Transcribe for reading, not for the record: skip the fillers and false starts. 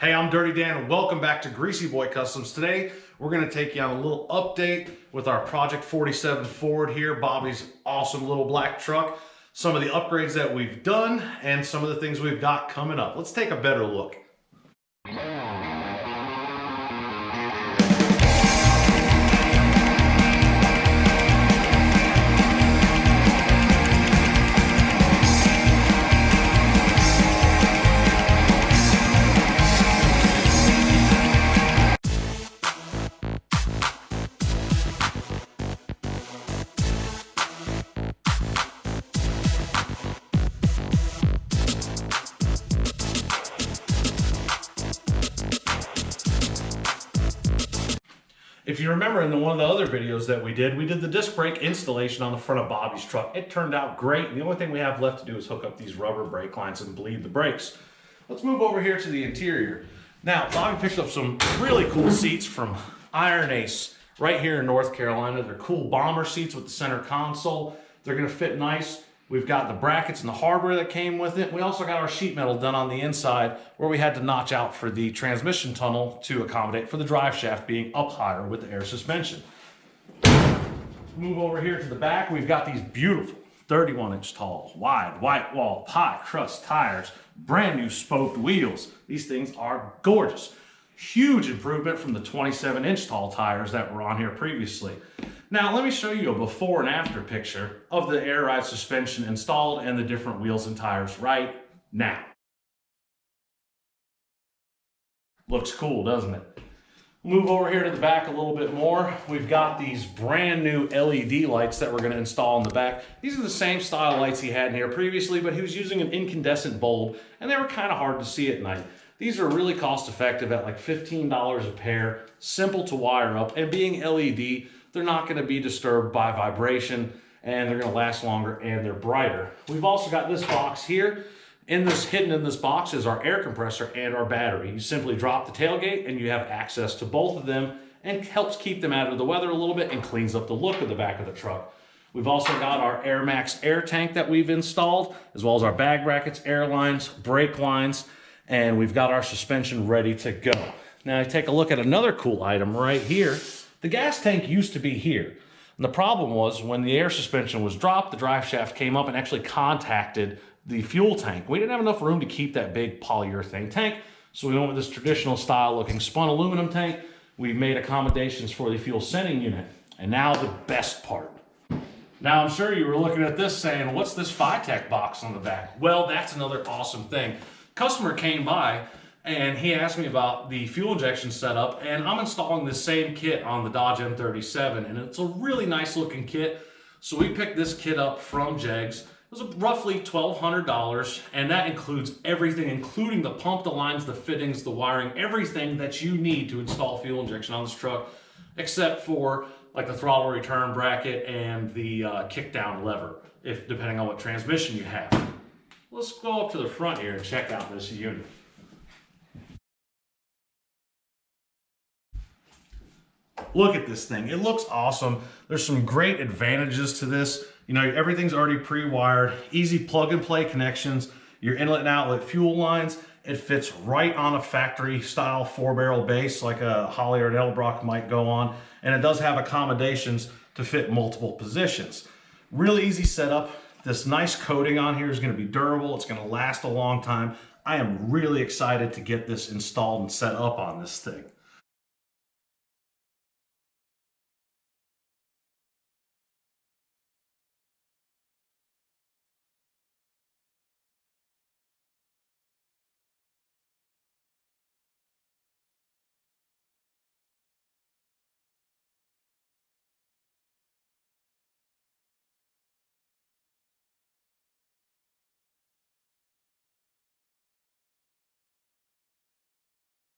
Hey, I'm Dirty Dan and welcome back to Greasy Boy Customs. Today, we're gonna take you on a little update with our Project 47 Ford here, Bobby's awesome little black truck, some of the upgrades that we've done, and some of the things we've got coming up. Let's take a better look. If you remember in one of the other videos that we did the disc brake installation on the front of Bobby's truck. It turned out great. And the only thing we have left to do is hook up these rubber brake lines and bleed the brakes. Let's move over here to the interior. Now, Bobby picked up some really cool seats from Iron Ace right here in North Carolina. They're cool bomber seats with the center console. They're gonna fit nice. We've got the brackets and the hardware that came with it. We also got our sheet metal done on the inside where we had to notch out for the transmission tunnel to accommodate for the drive shaft being up higher with the air suspension. Move over here to the back. We've got these beautiful 31-inch tall, wide, white wall, pie crust tires, brand new spoked wheels. These things are gorgeous. Huge improvement from the 27-inch tall tires that were on here previously. Now, let me show you a before and after picture of the air ride suspension installed and the different wheels and tires right now. Looks cool, doesn't it? Move over here to the back a little bit more. We've got these brand new LED lights that we're going to install in the back. These are the same style lights he had in here previously, but he was using an incandescent bulb and they were kind of hard to see at night. These are really cost effective at like $15 a pair, simple to wire up, and being LED, they're not going to be disturbed by vibration and they're going to last longer and they're brighter. We've also got this box here. Hidden in this box is our air compressor and our battery. You simply drop the tailgate and you have access to both of them and helps keep them out of the weather a little bit and cleans up the look of the back of the truck. We've also got our Air Max air tank that we've installed, as well as our bag brackets, air lines, brake lines, and we've got our suspension ready to go. Now take a look at another cool item right here. The gas tank used to be here. And the problem was when the air suspension was dropped, the drive shaft came up and actually contacted the fuel tank. We didn't have enough room to keep that big polyurethane tank, so we went with this traditional style looking spun aluminum tank. We made accommodations for the fuel sending unit. And now the best part. Now I'm sure you were looking at this saying, what's this Fitech box on the back? Well, that's another awesome thing. Customer came by and he asked me about the fuel injection setup, and I'm installing the same kit on the Dodge M37, and it's a really nice looking kit. So we picked this kit up from Jegs. It was roughly $1,200, and that includes everything, including the pump, the lines, the fittings, the wiring, everything that you need to install fuel injection on this truck, except for like the throttle return bracket and the kickdown lever, depending on what transmission you have. Let's go up to the front here and check out this unit. Look at this thing. It looks awesome. There's some great advantages to this. You know, everything's already pre-wired, easy plug and play connections, your inlet and outlet fuel lines. It fits right on a factory style 4-barrel base like a Holley or an Edelbrock might go on. And it does have accommodations to fit multiple positions. Really easy setup. This nice coating on here is going to be durable. It's going to last a long time. I am really excited to get this installed and set up on this thing.